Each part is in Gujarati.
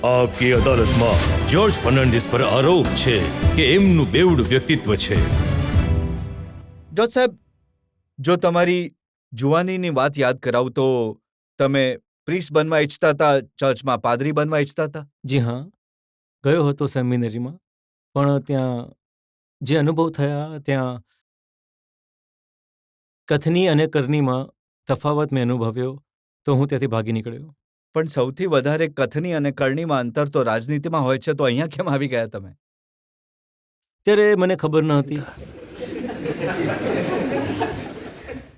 આપકી અદાલતમાં જ્યોર્જ ફર્નાન્ડિસ પર આરોપ છે કે એમનું બેવડું વ્યક્તિત્વ છે. જજ સાહેબ, જો તમારી જુવાનીની વાત યાદ કરાવું તો તમે પ્રીસ્ટ બનવા ઈચ્છતા હતા, ચર્ચમાં પાદરી બનવા ઈચ્છતા હતા. જી હા, ગયો હતો સેમિનરીમાં, પણ ત્યાં જે અનુભવ થયા ત્યાં કથની અને કરનીમાં તફાવત મેં અનુભવ્યો, તો હું ત્યાંથી ભાગી નીકળ્યો. પણ સૌથી વધારે કથની અને કરણીમાં અંતર તો રાજનીતિમાં હોય છે, તો અહીંયા કેમ આવી ગયા તમે? ત્યારે મને ખબર ન હતી.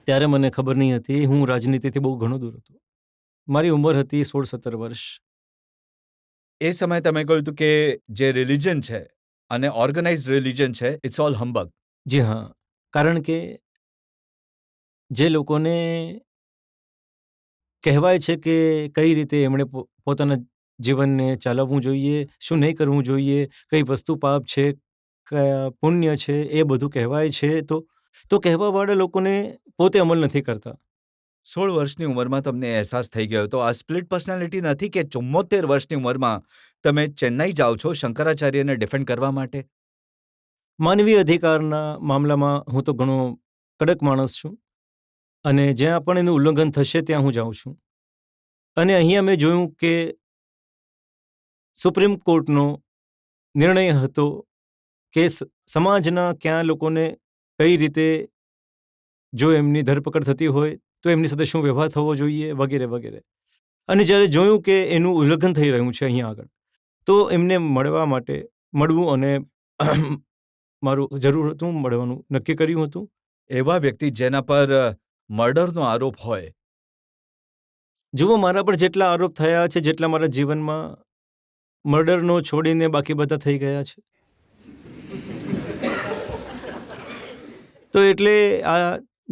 ત્યારે મને ખબર નહીં હતી. હું રાજનીતિથી બહુ ઘણો દૂર હતો. મારી ઉંમર હતી 16-17 વર્ષ. એ સમયે તમે કહ્યું હતું કે જે રિલિજન છે અને ઓર્ગેનાઇઝડ રિલિજન છે, ઇટ્સ ઓલ હમ્બગ. જી હા, કારણ કે જે લોકોને કહેવાય છે કે કઈ રીતે એમણે પોતાના જીવનને ચાલવવું જોઈએ, શું નહીં કરવું જોઈએ, કઈ વસ્તુ પાપ છે, કયા પુણ્ય છે, એ બધું કહેવાય છે. તો કહેવાવાળા લોકોને પોતે અમલ નથી કરતા. 16 વર્ષની ઉંમરમાં તમને અહેસાસ થઈ ગયો, તો આ સ્પ્લિટ પર્સનાલિટી નથી કે 74 વર્ષની ઉંમરમાં તમે ચેન્નાઈ જાઓ છો શંકરાચાર્યને ડિફેન્ડ કરવા માટે? માનવીય અધિકારના મામલામાં હું તો ઘણો કડક માણસ છું, અને જ્યાં પણ એનું ઉલ્લંઘન થશે ત્યાં હું જાઉં છું. અને અહીંયા મેં જોયું કે સુપ્રીમ કોર્ટનો નિર્ણય હતો કે સમાજના ક્યાં લોકોને કઈ રીતે જો એમની ધરપકડ થતી હોય તો એમની સાથે શું વ્યવહાર થવો જોઈએ, વગેરે વગેરે. અને જ્યારે જોયું કે એનું ઉલ્લંઘન થઈ રહ્યું છે અહીંયા આગળ, તો એમને મળવું અને મારું જરૂર હતું, મળવાનું નક્કી કર્યું હતું. એવા વ્યક્તિ જેના પર મર્ડરનો આરોપ હોય. જુઓ, મારા પર જેટલા આરોપ થયા છે, જેટલા મારા જીવનમાં મર્ડરનો છોડીને બાકી બધા થઈ ગયા છે. તો એટલે આ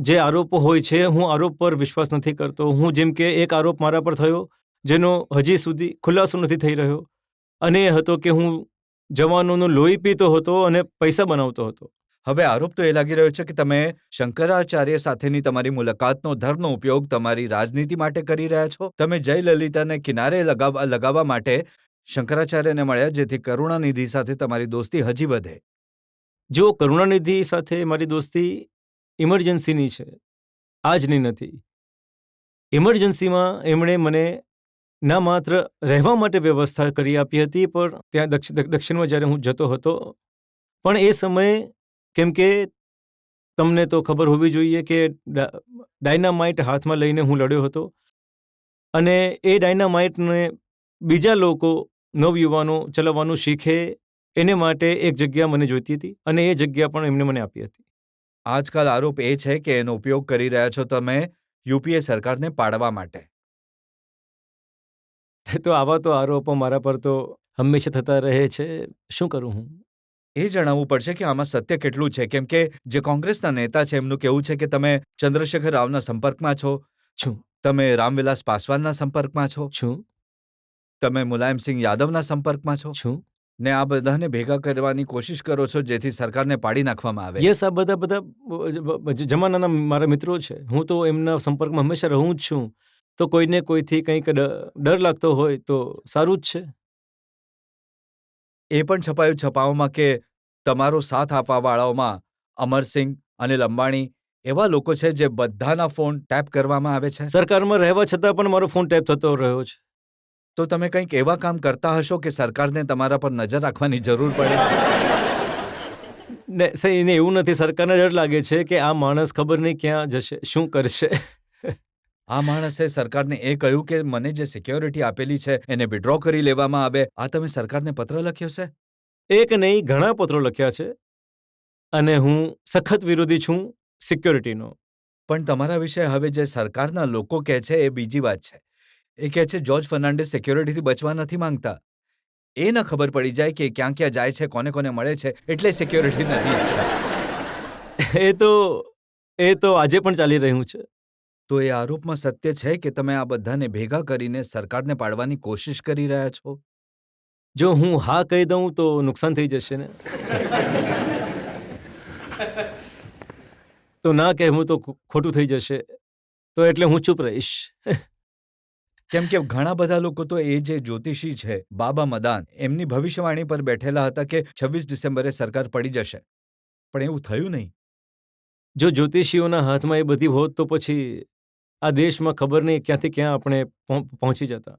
જે આરોપો હોય છે, હું આરોપ પર વિશ્વાસ નથી કરતો. હું જેમ કે એક આરોપ મારા પર થયો જેનો હજી સુધી ખુલાસો નથી થઈ રહ્યો, અને એ હતો કે હું જવાનોનું લોહી પીતો હતો અને પૈસા બનાવતો હતો. હવે આરોપ તો એ લાગી રહ્યો છે કે તમે શંકરાચાર્ય સાથેની તમારી મુલાકાતનો ધર્મનો ઉપયોગ તમારી રાજનીતિ માટે કરી રહ્યા છો. તમે જયલલિતાને કિનારે લગાવવા માટે શંકરાચાર્યને મળ્યા, જેથી કરુણાનિધિ સાથે તમારી દોસ્તી હજી વધે. જો કરુણાનિધિ સાથે મારી દોસ્તી ઇમરજન્સીની છે, આજની નથી. ઇમરજન્સીમાં એમણે મને ના માત્ર રહેવા માટે વ્યવસ્થા કરી આપી હતી, પણ ત્યાં દક્ષિણમાં જ્યારે હું જતો હતો, પણ એ સમયે, કેમ કે તમને તો ખબર હોવી જોઈએ કે ડાયનામાઇટ હાથમાં લઈને હું લડ્યો હતો, અને એ ડાયનામાઇટને બીજા લોકો, નવયુવાનો ચલાવવાનું શીખે એને માટે એક જગ્યા મને જોઈતી હતી, અને એ જગ્યા પણ એમને મને આપી હતી. આજકાલ આરોપ એ છે કે એનો ઉપયોગ કરી રહ્યા છો તમે યુપીએ સરકારને પાડવા માટે. તો આવા તો આરોપો મારા પર તો હંમેશા થતા રહે છે. શું કરું હું? એ જણાવવું પડશે કે આમાં સત્ય કેટલું છે, કેમ કે જે કોંગ્રેસના નેતા છે એમનું કહેવું છે કે તમે ચંદ્રશેખર રાવના સંપર્કમાં છો. છું. તમે રામવિલાસ પાસવાનના સંપર્કમાં છો. છું. તમે મુલાયમસિંહ યાદવના સંપર્કમાં છો. છું. ને આ બધાને ભેગા કરવાની કોશિશ કરો છો જેથી સરકારને પાડી નાખવામાં આવે. યસ, આ બધા જમાનાના મારા મિત્રો છે. હું તો એમના સંપર્કમાં હંમેશા રહું જ છું. તો કોઈને કોઈથી કંઈક ડર લાગતો હોય તો સારું જ છે. એ પણ છપાયું છપાઓમાં કે તમારો સાથ આપવાવાળાઓમાં અમરસિંહ, અનિલ અંબાણી એવા લોકો છે જે બધાના ફોન ટેપ કરવામાં આવે છે. સરકારમાં રહેવા છતાં પણ મારો ફોન ટેપ થતો રહ્યો છે. તો તમે કંઈક એવા કામ કરતા હશો કે સરકારને તમારા પર નજર રાખવાની જરૂર પડે. ને એને એવું નથી, સરકારને ડર લાગે છે કે આ માણસ ખબર નહીં ક્યાં જશે, શું કરશે. આ માણસે સરકારને એ કહ્યું કે મને જે સિક્યોરિટી આપેલી છે એને વિડ્રો કરી લેવામાં આવે. આ તમે સરકારને પત્ર લખ્યો છે? એક નહીં, ઘણા પત્રો લખ્યા છે, અને હું સખત વિરોધી છું સિક્યોરિટીનો. પણ તમારા વિશે હવે જે સરકારના લોકો કહે છે એ બીજી વાત છે. એ કહે છે જ્યોર્જ ફર્નાન્ડિસ સિક્યોરિટીથી બચવા નથી માંગતા. એ ન ખબર પડી જાય કે ક્યાં ક્યાં જાય છે, કોને કોને મળે છે, એટલે સિક્યોરિટી નથી ઈચ્છતા. એ તો આજે પણ ચાલી રહ્યું છે. તો એ આરોપમાં સત્ય છે કે તમે આ બધાને ભેગા કરીને સરકારને પાડવાની કોશિશ કરી રહ્યા છો? જો હું હા કહી દઉં તો નુકસાન થઈ જશે ને. તો ના કહેવું તો ખોટું થઈ જશે, તો એટલે હું ચૂપ રહીશ. કેમ કે ઘણા બધા લોકો તો એ જે જ્યોતિષી છે બાબા મદાન એમની ભવિષ્યવાણી પર બેઠેલા હતા કે 26 ડિસેમ્બરે સરકાર પડી જશે, પણ એવું થયું નહીં. જો જ્યોતિષીઓના હાથમાં એ બધી હોત તો પછી આ દેશમાં ખબર નહીં ક્યાંથી ક્યાં આપણે પહોંચી જતા.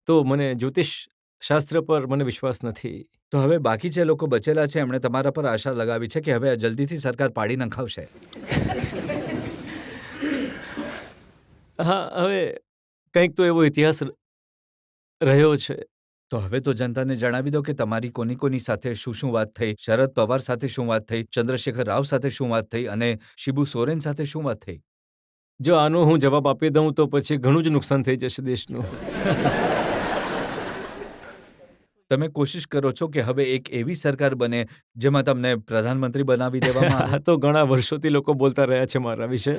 તો મને જ્યોતિષ શાસ્ત્ર પર મને વિશ્વાસ નથી. તો હવે બાકી જે લોકો બચેલા છે એમણે તમારા પર આશા લગાવી છે કે હવે જલ્દીથી સરકાર પાડી નખાવશે. હા, હવે કંઈક તો એવો ઇતિહાસ રહ્યો છે. તો હવે તો જનતાને જણાવી દો કે તમારી કોની કોની સાથે શું વાત થઈ, શરદ પવાર સાથે શું વાત થઈ, ચંદ્રશેખર રાવ સાથે શું વાત થઈ અને શિબુ સોરેન સાથે શું વાત થઈ. જો આનો હું જવાબ આપી દઉં તો પછી ઘણું જ નુકસાન થઈ જશે દેશનું. તમે કોશિશ કરો છો કે હવે એક એવી સરકાર બને જેમાં તમને પ્રધાનમંત્રી બનાવી દેવામાં આવે. આ તો ઘણા વર્ષોથી લોકો બોલતા રહ્યા છે મારા વિશે.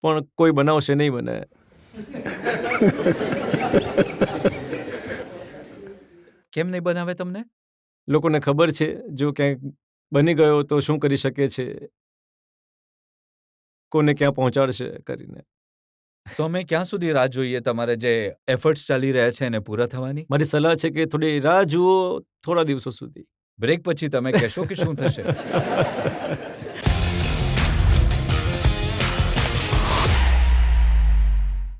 પણ કોઈ બનાવશે નહીં મને. કેમ નહીં બનાવે તમને? લોકોને ખબર છે જો ક્યાંક બની ગયો તો શું કરી શકે છે, કોને ક્યાં પહોંચાડશે કરીને. તો અમે ક્યાં સુધી રાહ જોઈએ તમારે જે એફર્ટ્સ ચાલી રહ્યા છે એને પૂરા થવાની? મારી સલાહ છે કે થોડી રાહ જુઓ થોડા દિવસો સુધી. બ્રેક પછી તમે કહેશો કે શું થશે.